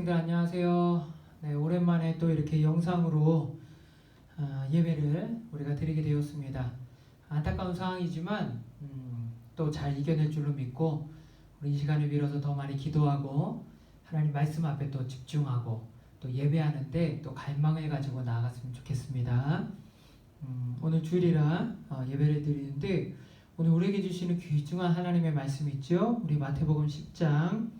학생들 안녕하세요. 네, 오랜만에 또 이렇게 영상으로 예배를 우리가 드리게 되었습니다. 안타까운 상황이지만 또 잘 이겨낼 줄로 믿고 우리 이 시간을 빌어서 더 많이 기도하고 하나님 말씀 앞에 또 집중하고 또 예배하는데 또 갈망을 가지고 나아갔으면 좋겠습니다. 오늘 주일이라 예배를 드리는데 오늘 우리에게 주시는 귀중한 하나님의 말씀이 있죠. 우리 마태복음 10장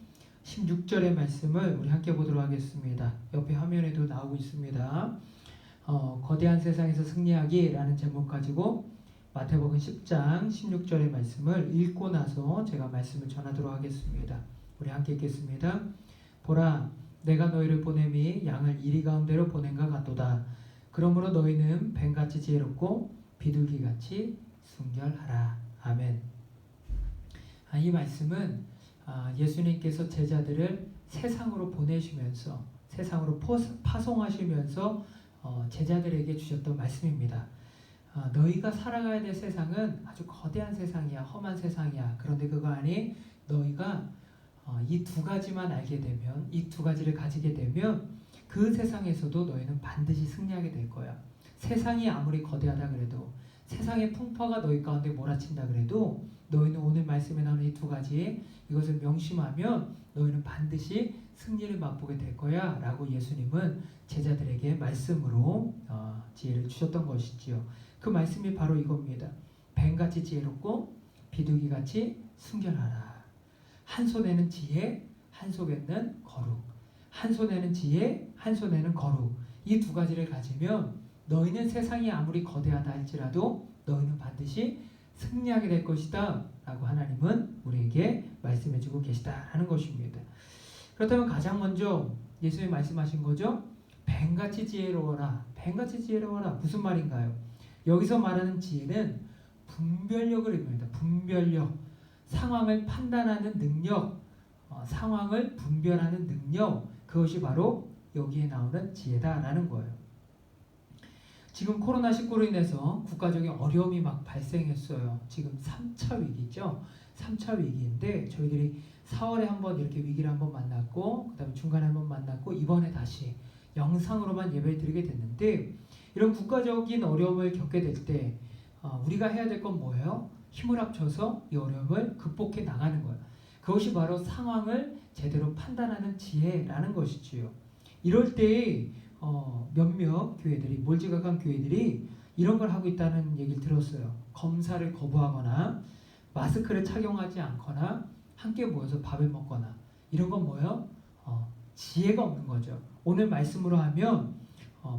16절의 말씀을 우리 함께 보도록 하겠습니다. 옆에 화면에도 나오고 있습니다. 거대한 세상에서 승리하기라는 제목 가지고 마태복음 10장 16절의 말씀을 읽고 나서 제가 말씀을 전하도록 하겠습니다. 우리 함께 읽겠습니다. 보라, 내가 너희를 보냄이 양을 이리 가운데로 보낸과 같도다. 그러므로 너희는 뱀같이 지혜롭고 비둘기같이 순결하라. 아멘. 이 말씀은 예수님께서 제자들을 세상으로 보내시면서 세상으로 파송하시면서 제자들에게 주셨던 말씀입니다. 너희가 살아가야 될 세상은 아주 거대한 세상이야, 험한 세상이야. 그런데 그거 아니, 너희가 이 두 가지만 알게 되면, 이 두 가지를 가지게 되면 그 세상에서도 너희는 반드시 승리하게 될 거야. 세상이 아무리 거대하다 그래도, 세상의 풍파가 너희 가운데 몰아친다 그래도 너희는 오늘 말씀에 나오는 이 두 가지, 이것을 명심하면 너희는 반드시 승리를 맛보게 될 거야 라고 예수님은 제자들에게 말씀으로 지혜를 주셨던 것이지요. 그 말씀이 바로 이겁니다. 뱀같이 지혜롭고 비둘기같이 순결하라. 한 손에는 지혜, 한 손에는 거룩. 한 손에는 지혜, 한 손에는 거룩. 이 두 가지를 가지면 너희는 세상이 아무리 거대하다 할지라도 너희는 반드시 승리하게 될 것이다 라고 하나님은 우리에게 말씀해주고 계시다라는 것입니다. 그렇다면 가장 먼저 예수님이 말씀하신 거죠. 뱀같이 지혜로워라. 뱀같이 지혜로워라. 무슨 말인가요? 여기서 말하는 지혜는 분별력을 의미합니다. 분별력. 상황을 판단하는 능력, 상황을 분별하는 능력, 그것이 바로 여기에 나오는 지혜다라는 거예요. 지금 코로나19로 인해서 국가적인 어려움이 막 발생했어요. 지금 3차 위기죠. 3차 위기인데 저희들이 4월에 한번 이렇게 위기를 한번 만났고 그 다음에 중간에 한번 만났고 이번에 다시 영상으로만 예배를 드리게 됐는데 이런 국가적인 어려움을 겪게 될 때 우리가 해야 될 건 뭐예요? 힘을 합쳐서 이 어려움을 극복해 나가는 거예요. 그것이 바로 상황을 제대로 판단하는 지혜라는 것이지요. 이럴 때 몇몇 교회들이, 몰지각한 교회들이 이런 걸 하고 있다는 얘기를 들었어요. 검사를 거부하거나 마스크를 착용하지 않거나 함께 모여서 밥을 먹거나 이런 건 뭐예요? 지혜가 없는 거죠. 오늘 말씀으로 하면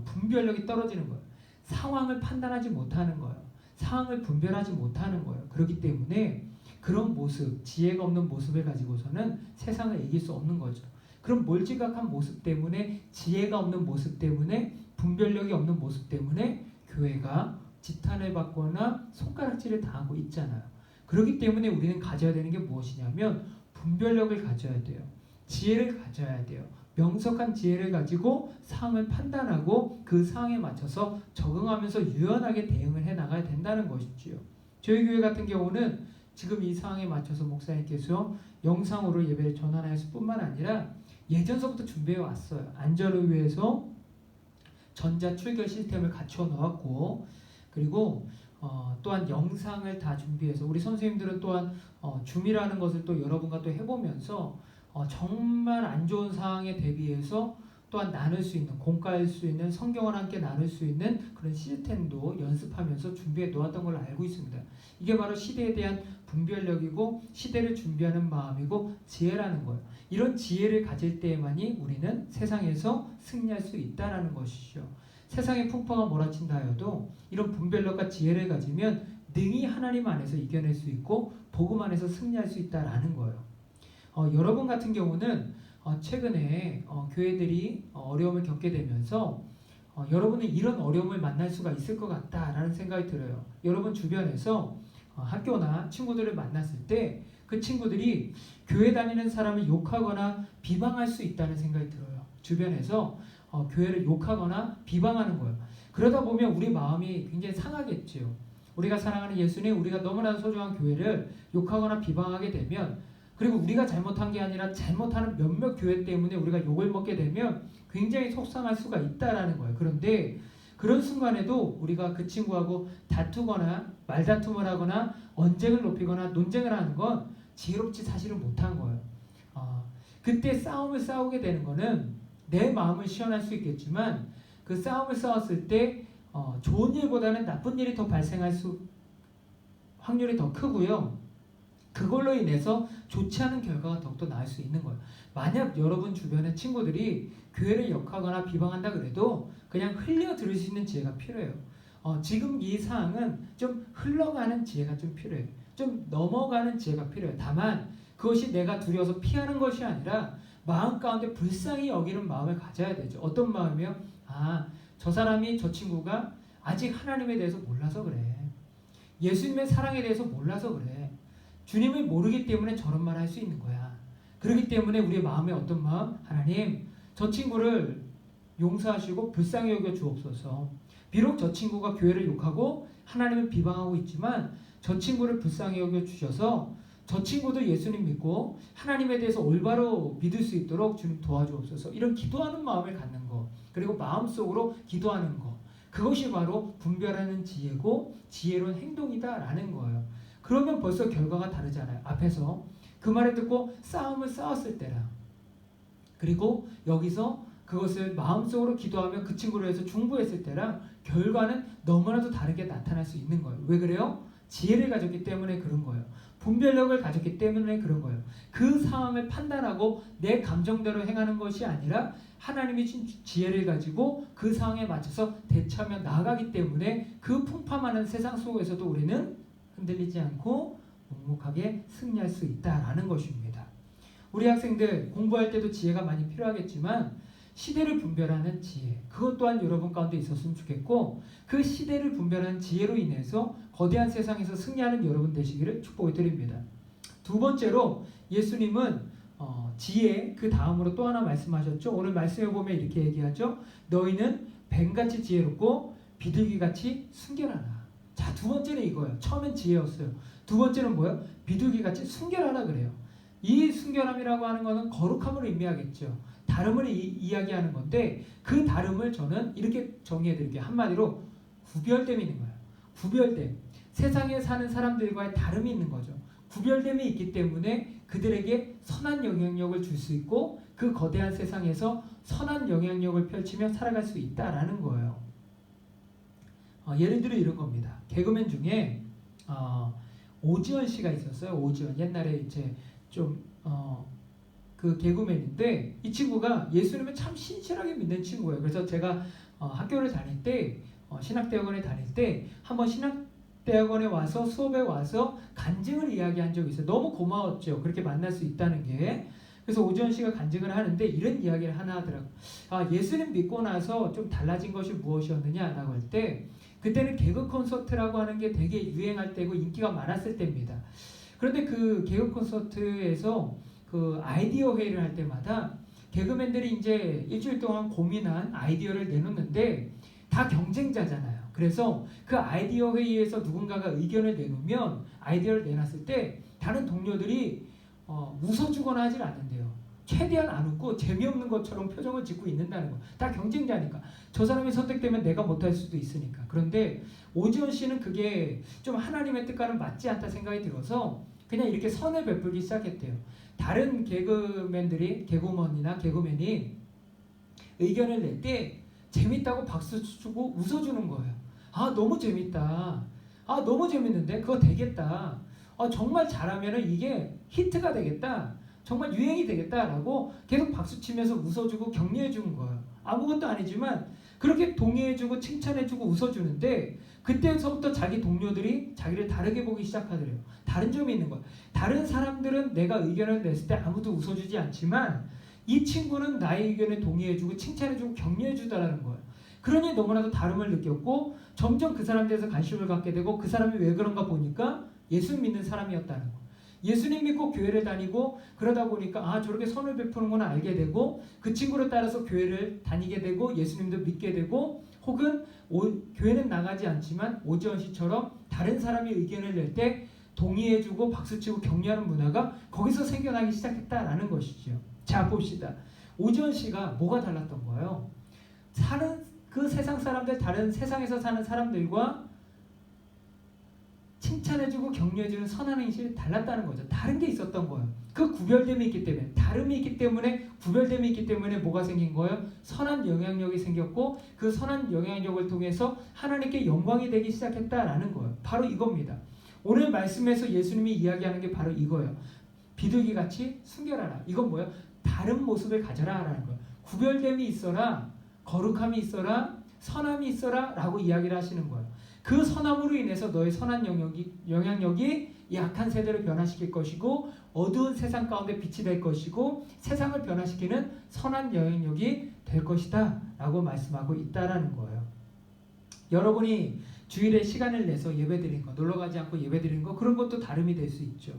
분별력이 떨어지는 거예요. 상황을 판단하지 못하는 거예요. 상황을 분별하지 못하는 거예요. 그렇기 때문에 그런 모습, 지혜가 없는 모습을 가지고서는 세상을 이길 수 없는 거죠. 그럼 몰지각한 모습 때문에, 지혜가 없는 모습 때문에, 분별력이 없는 모습 때문에 교회가 지탄을 받거나 손가락질을 당하고 있잖아요. 그렇기 때문에 우리는 가져야 되는 게 무엇이냐면 분별력을 가져야 돼요. 지혜를 가져야 돼요. 명석한 지혜를 가지고 상황을 판단하고 그 상황에 맞춰서 적응하면서 유연하게 대응을 해나가야 된다는 것이지요. 저희 교회 같은 경우는 지금 이 상황에 맞춰서 목사님께서 영상으로 예배를 전환하였을 뿐만 아니라 예전서부터 준비해 왔어요. 안전을 위해서 전자 출결 시스템을 갖추어 놓았고 그리고 또한 영상을 다 준비해서 우리 선생님들은 또한 줌이라는 것을 또 여러분과 또 해보면서 정말 안 좋은 상황에 대비해서 또한 나눌 수 있는, 공과할 수 있는, 성경을 함께 나눌 수 있는 그런 시스템도 연습하면서 준비해 놓았던 걸로 알고 있습니다. 이게 바로 시대에 대한 분별력이고 시대를 준비하는 마음이고 지혜라는 거예요. 이런 지혜를 가질 때에만이 우리는 세상에서 승리할 수 있다는 것이죠. 세상의 풍파가 몰아친다 하여도 이런 분별력과 지혜를 가지면 능히 하나님 안에서 이겨낼 수 있고 복음 안에서 승리할 수 있다는 거예요. 여러분 같은 경우는 최근에 교회들이 어려움을 겪게 되면서 여러분은 이런 어려움을 만날 수가 있을 것 같다라는 생각이 들어요. 여러분 주변에서 학교나 친구들을 만났을 때 그 친구들이 교회 다니는 사람을 욕하거나 비방할 수 있다는 생각이 들어요. 주변에서 교회를 욕하거나 비방하는 거예요. 그러다 보면 우리 마음이 굉장히 상하겠죠. 우리가 사랑하는 예수님, 우리가 너무나도 소중한 교회를 욕하거나 비방하게 되면 그리고 우리가 잘못한 게 아니라 잘못하는 몇몇 교회 때문에 우리가 욕을 먹게 되면 굉장히 속상할 수가 있다라는 거예요. 그런데 그런 순간에도 우리가 그 친구하고 다투거나 말다툼을 하거나 언쟁을 높이거나 논쟁을 하는 건 지혜롭지 사실은 못한 거예요. 그때 싸움을 싸우게 되는 거는 내 마음을 시원할 수 있겠지만 그 싸움을 싸웠을 때 좋은 일보다는 나쁜 일이 더 발생할 확률이 더 크고요. 그걸로 인해서 좋지 않은 결과가 더욱더 나올 수 있는 거예요. 만약 여러분 주변의 친구들이 교회를 욕하거나 비방한다 그래도 그냥 흘려 들을 수 있는 지혜가 필요해요. 지금 이 사항은 좀 흘러가는 지혜가 좀 필요해요. 좀 넘어가는 지혜가 필요해요. 다만 그것이 내가 두려워서 피하는 것이 아니라 마음 가운데 불쌍히 여기는 마음을 가져야 되죠. 어떤 마음이요? 저 사람이, 저 친구가 아직 하나님에 대해서 몰라서 그래. 예수님의 사랑에 대해서 몰라서 그래. 주님을 모르기 때문에 저런 말 할 수 있는 거야. 그렇기 때문에 우리의 마음에 어떤 마음? 하나님, 저 친구를 용서하시고 불쌍히 여겨 주옵소서. 비록 저 친구가 교회를 욕하고 하나님을 비방하고 있지만 저 친구를 불쌍히 여겨 주셔서 저 친구도 예수님 믿고 하나님에 대해서 올바로 믿을 수 있도록 주님 도와주옵소서. 이런 기도하는 마음을 갖는 거, 그리고 마음속으로 기도하는 거, 그것이 바로 분별하는 지혜고 지혜로운 행동이다라는 거예요. 그러면 벌써 결과가 다르잖아요. 앞에서 그 말을 듣고 싸움을 싸웠을 때랑, 그리고 여기서 그것을 마음속으로 기도하며 그 친구를 위해서 중보했을 때랑 결과는 너무나도 다르게 나타날 수 있는 거예요. 왜 그래요? 지혜를 가졌기 때문에 그런 거예요. 분별력을 가졌기 때문에 그런 거예요. 그 상황을 판단하고 내 감정대로 행하는 것이 아니라 하나님이 준 지혜를 가지고 그 상황에 맞춰서 대처하며 나아가기 때문에 그 풍파많은 세상 속에서도 우리는 흔들리지 않고 묵묵하게 승리할 수 있다라는 것입니다. 우리 학생들 공부할 때도 지혜가 많이 필요하겠지만 시대를 분별하는 지혜, 그것 또한 여러분 가운데 있었으면 좋겠고, 그 시대를 분별하는 지혜로 인해서 거대한 세상에서 승리하는 여러분 되시기를 축복을 드립니다. 두 번째로 예수님은 지혜, 그 다음으로 또 하나 말씀하셨죠. 오늘 말씀해 보면 이렇게 얘기하죠. 너희는 뱀같이 지혜롭고 비둘기같이 순결하라. 자, 두 번째는 이거예요. 처음엔 지혜였어요. 두 번째는 뭐예요? 비둘기같이 순결하라 그래요. 이 순결함이라고 하는 것은 거룩함을 의미하겠죠. 다름을 이야기하는 건데, 그 다름을 저는 이렇게 정의해 드릴게요. 한마디로 구별됨이 있는 거예요. 구별됨. 세상에 사는 사람들과의 다름이 있는 거죠. 구별됨이 있기 때문에 그들에게 선한 영향력을 줄 수 있고 그 거대한 세상에서 선한 영향력을 펼치며 살아갈 수 있다라는 거예요. 예를 들어 이런 겁니다. 개그맨 중에 오지연 씨가 있었어요. 오지연. 옛날에 이제 좀 그 개그맨인데 이 친구가 예수님을 참 신실하게 믿는 친구예요. 그래서 제가 학교를 다닐 때 신학대학원에 다닐 때 한번 신학대학원에 와서 수업에 와서 간증을 이야기한 적이 있어요. 너무 고마웠죠. 그렇게 만날 수 있다는 게. 그래서 오지연 씨가 간증을 하는데 이런 이야기를 하나 하더라고요. 예수님 믿고 나서 좀 달라진 것이 무엇이었느냐라고 할 때, 그때는 개그 콘서트라고 하는 게 되게 유행할 때고 인기가 많았을 때입니다. 그런데 그 개그 콘서트에서 그 아이디어 회의를 할 때마다 개그맨들이 이제 일주일 동안 고민한 아이디어를 내놓는데 다 경쟁자잖아요. 그래서 그 아이디어 회의에서 누군가가 의견을 내놓으면, 아이디어를 내놨을 때 다른 동료들이 웃어주거나 하질 않는데요. 최대한 안 웃고 재미없는 것처럼 표정을 짓고 있는다는 거. 다 경쟁자니까. 저 사람이 선택되면 내가 못할 수도 있으니까. 그런데 오지원 씨는 그게 좀 하나님의 뜻과는 맞지 않다 생각이 들어서 그냥 이렇게 선을 베풀기 시작했대요. 다른 개그맨들이, 개그우먼이나 개그맨이 의견을 낼 때 재밌다고 박수 치고 웃어주는 거예요. 너무 재밌다. 너무 재밌는데 그거 되겠다. 정말 잘하면 이게 히트가 되겠다. 정말 유행이 되겠다라고 계속 박수치면서 웃어주고 격려해주는 거예요. 아무것도 아니지만 그렇게 동의해주고 칭찬해주고 웃어주는데, 그때서부터 자기 동료들이 자기를 다르게 보기 시작하더래요. 다른 점이 있는 거예요. 다른 사람들은 내가 의견을 냈을 때 아무도 웃어주지 않지만 이 친구는 나의 의견에 동의해주고 칭찬해주고 격려해주다라는 거예요. 그러니 너무나도 다름을 느꼈고 점점 그 사람에 대해서 관심을 갖게 되고, 그 사람이 왜 그런가 보니까 예수 믿는 사람이었다는 거예요. 예수님 믿고 교회를 다니고 그러다 보니까 저렇게 선을 베푸는구나 알게 되고, 그 친구를 따라서 교회를 다니게 되고 예수님도 믿게 되고, 혹은 교회는 나가지 않지만 오지원 씨처럼 다른 사람이 의견을 낼 때 동의해주고 박수치고 격려하는 문화가 거기서 생겨나기 시작했다라는 것이죠. 자, 봅시다. 오지원 씨가 뭐가 달랐던 거예요? 사는 그 세상 사람들, 다른 세상에서 사는 사람들과 칭찬해주고 격려해주는 선한 행실이 달랐다는 거죠. 다른 게 있었던 거예요. 그 구별됨이 있기 때문에, 다름이 있기 때문에, 구별됨이 있기 때문에 뭐가 생긴 거예요? 선한 영향력이 생겼고, 그 선한 영향력을 통해서 하나님께 영광이 되기 시작했다라는 거예요. 바로 이겁니다. 오늘 말씀에서 예수님이 이야기하는 게 바로 이거예요. 비둘기같이 순결하라. 이건 뭐예요? 다른 모습을 가져라 라는 거예요. 구별됨이 있어라, 거룩함이 있어라, 선함이 있어라 라고 이야기를 하시는 거예요. 그 선함으로 인해서 너의 선한 영향력이 약한 세대를 변화시킬 것이고, 어두운 세상 가운데 빛이 될 것이고, 세상을 변화시키는 선한 영향력이 될 것이다 라고 말씀하고 있다라는 거예요. 여러분이 주일에 시간을 내서 예배드린 거, 놀러가지 않고 예배드린 거, 그런 것도 다름이 될 수 있죠.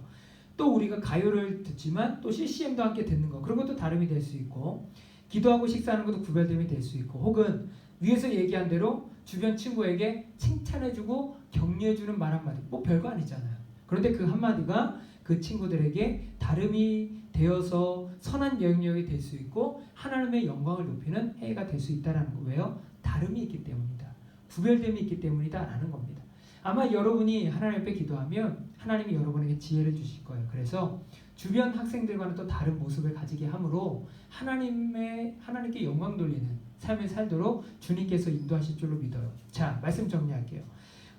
또 우리가 가요를 듣지만 또 CCM도 함께 듣는 거, 그런 것도 다름이 될 수 있고, 기도하고 식사하는 것도 구별됨이 될 수 있고, 혹은 위에서 얘기한 대로 주변 친구에게 칭찬해주고 격려해주는 말 한마디, 뭐 별거 아니잖아요. 그런데 그 한마디가 그 친구들에게 다름이 되어서 선한 영향력이 될 수 있고, 하나님의 영광을 높이는 해가 될 수 있다는 거. 왜요? 다름이 있기 때문이다. 구별됨이 있기 때문이다 라는 겁니다. 아마 여러분이 하나님 앞에 기도하면 하나님이 여러분에게 지혜를 주실 거예요. 그래서 주변 학생들과는 또 다른 모습을 가지게 함으로 하나님께 영광 돌리는 삶을 살도록 주님께서 인도하실 줄로 믿어요. 자, 말씀 정리할게요.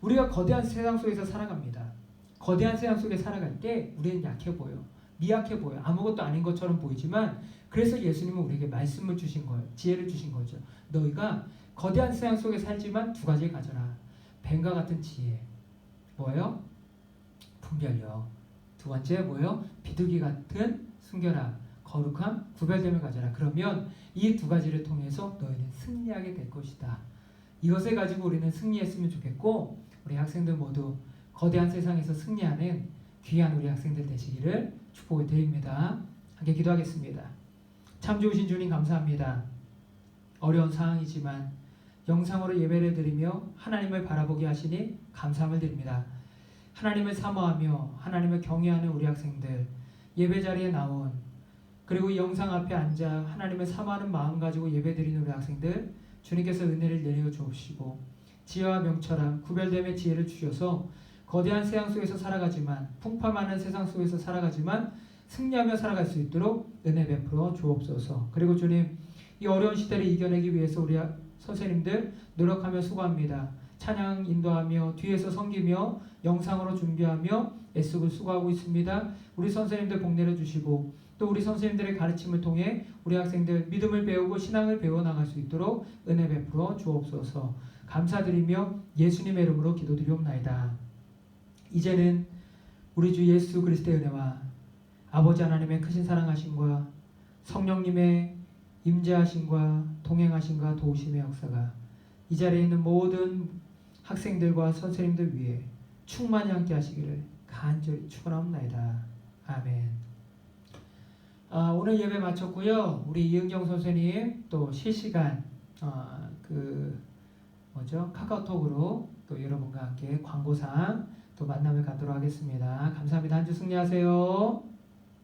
우리가 거대한 세상 속에서 살아갑니다. 거대한 세상 속에 살아갈 때 우리는 약해 보여, 미약해 보여, 아무것도 아닌 것처럼 보이지만, 그래서 예수님은 우리에게 말씀을 주신 거예요. 지혜를 주신 거죠. 너희가 거대한 세상 속에 살지만 두 가지를 가져라. 뱀과 같은 지혜. 뭐예요? 분별력. 두 번째 뭐예요? 비둘기 같은 순결함, 거룩함, 구별됨을 가져라. 그러면 이 두 가지를 통해서 너희는 승리하게 될 것이다. 이것을 가지고 우리는 승리했으면 좋겠고, 우리 학생들 모두 거대한 세상에서 승리하는 귀한 우리 학생들 되시기를 축복을 드립니다. 함께 기도하겠습니다. 참 좋으신 주님 감사합니다. 어려운 상황이지만 영상으로 예배를 드리며 하나님을 바라보게 하시니 감사함을 드립니다. 하나님을 사모하며 하나님을 경외하는 우리 학생들, 예배 자리에 나온, 그리고 영상 앞에 앉아 하나님을 사모하는 마음 가지고 예배 드리는 우리 학생들, 주님께서 은혜를 내려 주옵시고 지혜와 명철함, 구별됨의 지혜를 주셔서 거대한 세상 속에서 살아가지만, 풍파많은 세상 속에서 살아가지만 승리하며 살아갈 수 있도록 은혜 베풀어 주옵소서. 그리고 주님, 이 어려운 시대를 이겨내기 위해서 우리 선생님들 노력하며 수고합니다. 찬양 인도하며 뒤에서 섬기며 영상으로 준비하며 애쓰고 수고하고 있습니다. 우리 선생님들 복 내려주시고, 또 우리 선생님들의 가르침을 통해 우리 학생들 믿음을 배우고 신앙을 배워나갈 수 있도록 은혜 베풀어 주옵소서. 감사드리며 예수님의 이름으로 기도드리옵나이다. 이제는 우리 주 예수 그리스도의 은혜와 아버지 하나님의 크신 사랑하심과 성령님의 임재하심과 동행하심과 도우심의 역사가 이 자리에 있는 모든 학생들과 선생님들 위해 충만히 함께 하시기를 간절히 축원하옵나이다. 아멘. 오늘 예배 마쳤고요. 우리 이은경 선생님 또 실시간 카카오톡으로 또 여러분과 함께 광고상 또 만남을 갖도록 하겠습니다. 감사합니다. 한 주 승리하세요.